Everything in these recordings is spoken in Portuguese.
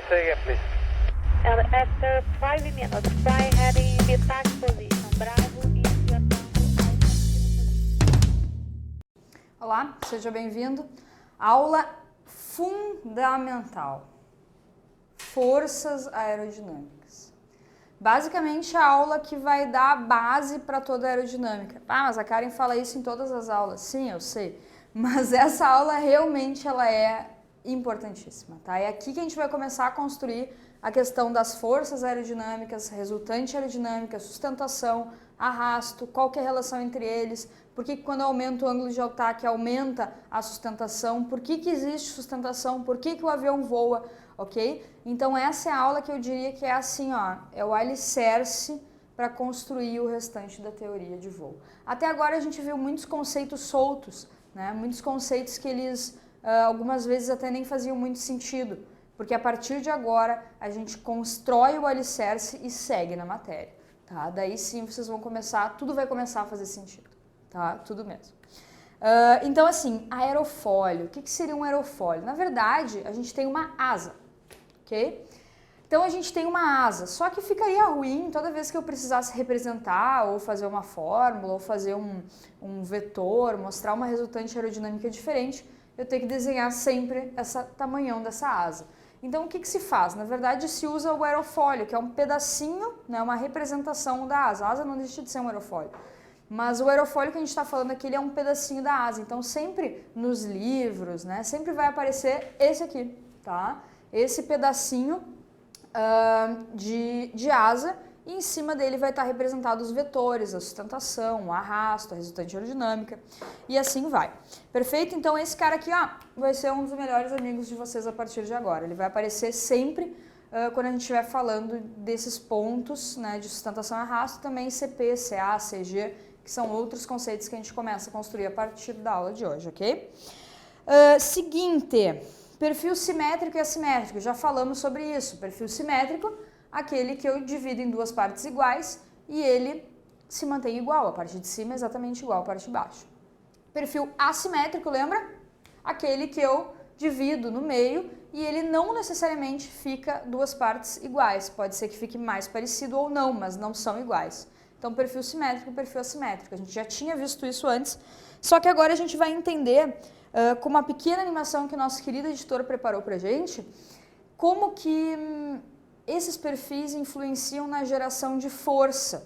Say again, please. And after 5 minutes, fly heading detach position. Bravo e Olá, seja bem-vindo. Aula fundamental. Forças aerodinâmicas. Basicamente a aula que vai dar a base para toda a aerodinâmica. Ah, mas a Karen fala isso em todas as aulas. Sim, eu sei. Mas essa aula realmente ela é importantíssima, tá? É aqui que a gente vai começar a construir a questão das forças aerodinâmicas, resultante aerodinâmica, sustentação, arrasto, qual que é a relação entre eles, por que quando aumenta o ângulo de ataque aumenta a sustentação, por que existe sustentação, por que o avião voa, ok? Então essa é a aula que eu diria que é assim, ó, é o alicerce para construir o restante da teoria de voo. Até agora a gente viu muitos conceitos soltos, né? Muitos conceitos que eles algumas vezes até nem faziam muito sentido, porque a partir de agora a gente constrói o alicerce e segue na matéria, tá? Daí sim vocês vão começar, tudo vai começar a fazer sentido, tá? Tudo mesmo. Então assim, aerofólio, o que seria um aerofólio? Na verdade, a gente tem uma asa, ok? Então a gente tem uma asa, só que ficaria ruim toda vez que eu precisasse representar ou fazer uma fórmula ou fazer um vetor, mostrar uma resultante aerodinâmica diferente, eu tenho que desenhar sempre esse tamanhão dessa asa. Então o que se faz? Na verdade se usa o aerofólio, que é um pedacinho, né, uma representação da asa. A asa não deixa de ser um aerofólio. Mas o aerofólio que a gente está falando aqui ele é um pedacinho da asa. Então sempre nos livros, né, sempre vai aparecer esse aqui, tá? Esse pedacinho de asa, e em cima dele vai estar representados os vetores, a sustentação, o arrasto, a resultante aerodinâmica, e assim vai. Perfeito? Então esse cara aqui, ó, vai ser um dos melhores amigos de vocês a partir de agora. Ele vai aparecer sempre quando a gente estiver falando desses pontos, né, de sustentação e arrasto, também CP, CA, CG, que são outros conceitos que a gente começa a construir a partir da aula de hoje, ok? Seguinte, perfil simétrico e assimétrico, já falamos sobre isso. Perfil simétrico, aquele que eu divido em duas partes iguais e ele se mantém igual, a parte de cima é exatamente igual à parte de baixo. Perfil assimétrico, lembra? Aquele que eu divido no meio e ele não necessariamente fica duas partes iguais, pode ser que fique mais parecido ou não, mas não são iguais. Então perfil simétrico e perfil assimétrico, a gente já tinha visto isso antes, só que agora a gente vai entender com uma pequena animação que o nosso querido editor preparou pra gente, como que esses perfis influenciam na geração de força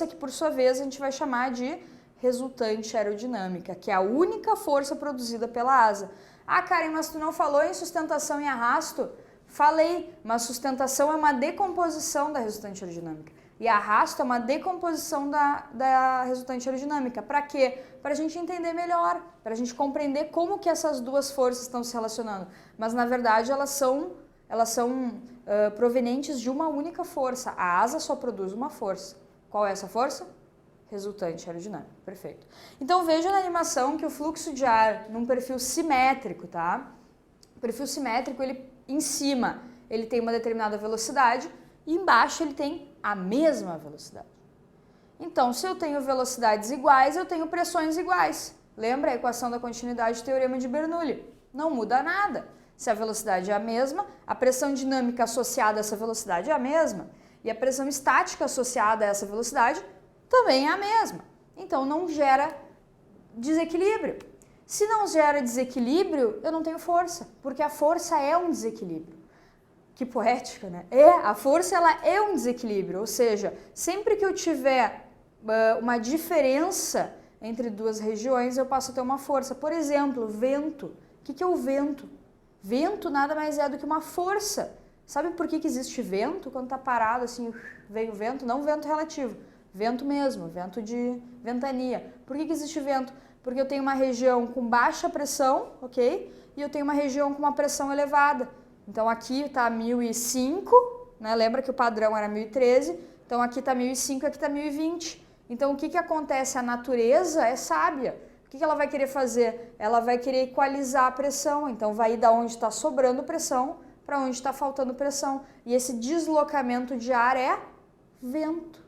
que por sua vez a gente vai chamar de resultante aerodinâmica, que é a única força produzida pela asa. Ah, Karen, mas tu não falou em sustentação e arrasto? Falei, mas sustentação é uma decomposição da resultante aerodinâmica. E arrasto é uma decomposição da resultante aerodinâmica. Para quê? Para a gente entender melhor, para a gente compreender como que essas duas forças estão se relacionando. Mas, na verdade, elas são provenientes de uma única força. A asa só produz uma força. Qual é essa força? Resultante aerodinâmica. Perfeito. Então, veja na animação que o fluxo de ar num perfil simétrico, tá? O perfil simétrico, ele, em cima, ele tem uma determinada velocidade e embaixo ele tem a mesma velocidade. Então, se eu tenho velocidades iguais, eu tenho pressões iguais. Lembra a equação da continuidade do teorema de Bernoulli? Não muda nada. Se a velocidade é a mesma, a pressão dinâmica associada a essa velocidade é a mesma, e a pressão estática associada a essa velocidade também é a mesma. Então, não gera desequilíbrio. Se não gera desequilíbrio, eu não tenho força, porque a força é um desequilíbrio. Que poética, né? A força ela é um desequilíbrio, ou seja, sempre que eu tiver uma diferença entre duas regiões, eu passo a ter uma força. Por exemplo, vento. O que é o vento? Vento nada mais é do que uma força. Sabe por que existe vento? Quando está parado assim, vem o vento, não vento relativo, vento mesmo, vento de ventania. Por que existe vento? Porque eu tenho uma região com baixa pressão, ok? E eu tenho uma região com uma pressão elevada. Então aqui está 1005, né? Lembra que o padrão era 1013, então aqui está 1005 e aqui está 1020. Então o que acontece? A natureza é sábia. O que ela vai querer fazer? Ela vai querer equalizar a pressão, então vai ir da onde está sobrando pressão para onde está faltando pressão. E esse deslocamento de ar é vento.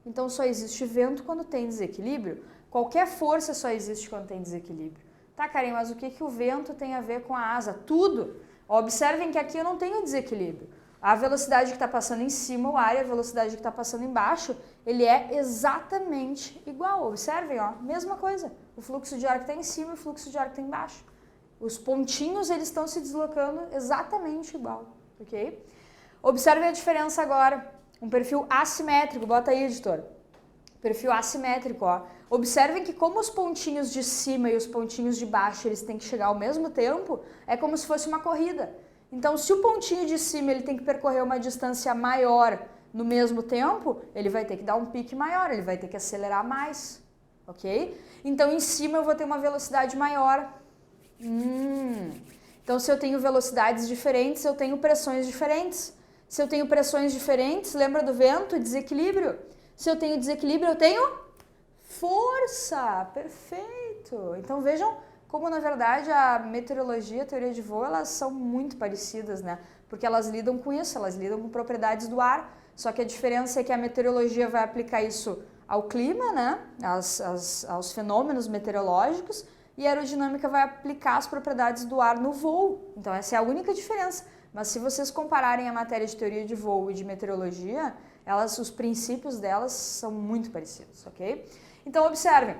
Então só existe vento quando tem desequilíbrio. Qualquer força só existe quando tem desequilíbrio. Tá, Karen, mas o que o vento tem a ver com a asa? Tudo! Observem que aqui eu não tenho desequilíbrio. A velocidade que está passando em cima, o ar, e a velocidade que está passando embaixo, ele é exatamente igual. Observem, ó, mesma coisa. O fluxo de ar que está em cima e o fluxo de ar que está embaixo. Os pontinhos, eles estão se deslocando exatamente igual, ok? Observem a diferença agora. Um perfil assimétrico, bota aí, editor. Perfil assimétrico, ó. Observem que como os pontinhos de cima e os pontinhos de baixo, eles têm que chegar ao mesmo tempo, é como se fosse uma corrida. Então, se o pontinho de cima ele tem que percorrer uma distância maior no mesmo tempo, ele vai ter que dar um pique maior, ele vai ter que acelerar mais, ok? Então, em cima eu vou ter uma velocidade maior. Então, se eu tenho velocidades diferentes, eu tenho pressões diferentes. Se eu tenho pressões diferentes, lembra do vento? Desequilíbrio. Se eu tenho desequilíbrio, eu tenho força. Perfeito. Então, vejam como, na verdade, a meteorologia e a teoria de voo, elas são muito parecidas, né? Porque elas lidam com isso, elas lidam com propriedades do ar, só que a diferença é que a meteorologia vai aplicar isso ao clima, né? Aos fenômenos meteorológicos, e a aerodinâmica vai aplicar as propriedades do ar no voo. Então, essa é a única diferença. Mas se vocês compararem a matéria de teoria de voo e de meteorologia, os princípios delas são muito parecidos, ok? Então, observem.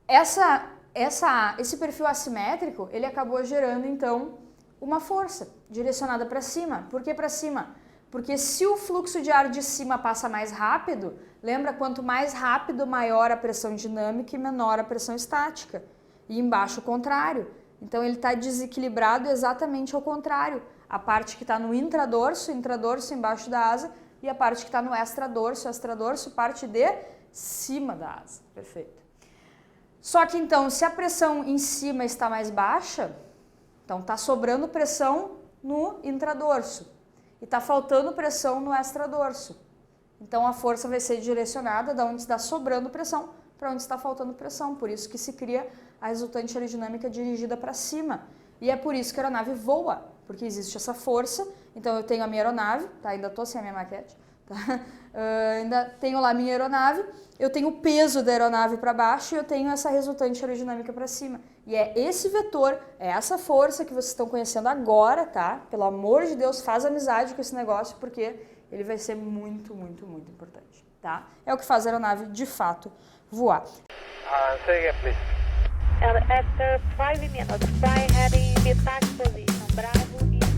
Esse perfil assimétrico, ele acabou gerando, então, uma força direcionada para cima. Por que para cima? Porque se o fluxo de ar de cima passa mais rápido, lembra, quanto mais rápido, maior a pressão dinâmica e menor a pressão estática. E embaixo o contrário. Então, ele está desequilibrado exatamente ao contrário. A parte que está no intradorso embaixo da asa, e a parte que está no extradorso, parte de cima da asa. Perfeito. Só que então, se a pressão em cima está mais baixa, então está sobrando pressão no intradorso e está faltando pressão no extradorso. Então a força vai ser direcionada da onde está sobrando pressão para onde está faltando pressão. Por isso que se cria a resultante aerodinâmica dirigida para cima. E é por isso que a aeronave voa, porque existe essa força. Então eu tenho a minha aeronave, tá? Ainda estou sem a minha maquete. Tá? Ainda tenho lá a minha aeronave, eu tenho o peso da aeronave para baixo e eu tenho essa resultante aerodinâmica para cima. E é esse vetor, é essa força que vocês estão conhecendo agora, tá? Pelo amor de Deus, faz amizade com esse negócio, porque ele vai ser muito, muito, muito importante, tá? É o que faz a aeronave, de fato, voar. Say again, please. And after 5 minutes, fly heading VTAC position, Bravo.